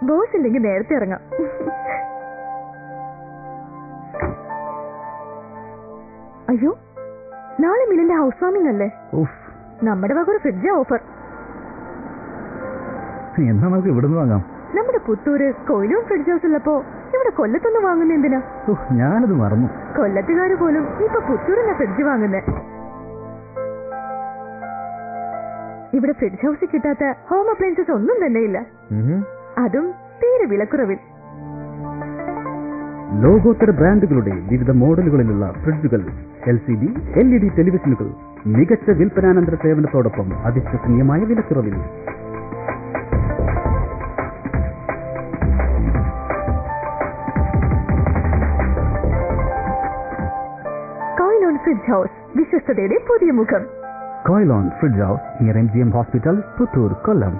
Boss ഇല്ലെങ്കിൽ നേരത്തെ ഇറങ്ങാം. അയ്യോ, നാളെ മിലിന്റെ ഹൗസ് വാമിംഗ് അല്ലേ? നമ്മുടെ വക ഒരു ഫ്രിഡ്ജ് ഓഫർ. എന്നാ നമുക്ക് ഇവിടുന്ന് വാങ്ങാം. നമ്മുടെ പുത്തൂര് കൊയിലൂർ ഫ്രിഡ്ജ് ഹൗസ് ഉള്ളപ്പോ ഇവിടെ കൊല്ലത്തൊന്ന് വാങ്ങുന്ന എന്തിനാ? ഞാനത് മറന്നു. കൊല്ലത്തുകാര് പോലും ഇപ്പൊ പുത്തൂരിന്റെ ഫ്രിഡ്ജ് വാങ്ങുന്നേ. ഇവിടെ ഫ്രിഡ്ജ് ഹൗസിൽ കിട്ടാത്ത ഹോം അപ്ലയൻസസ് ഒന്നും തന്നെ ഇല്ല, അതും തീരെ വിലക്കുറവിൽ. ലോകോത്തര ബ്രാൻഡുകളുടെ വിവിധ മോഡലുകളിലുള്ള ഫ്രിഡ്ജുകൾ, LCD, LED ടെലിവിഷനുകൾ മികച്ച വിൽപ്പനാനന്തര സേവനത്തോടൊപ്പം അതിവിശ്വസനീയമായ വിലക്കുറവിൽ. കോയിലോൺ ഫ്രിഡ്ജ് ഹൗസ്, വിശ്വസ്തതയുടെ പുതിയ മുഖം. Quilon fridge house near MGM hospital, Puthur, കൊല്ലം.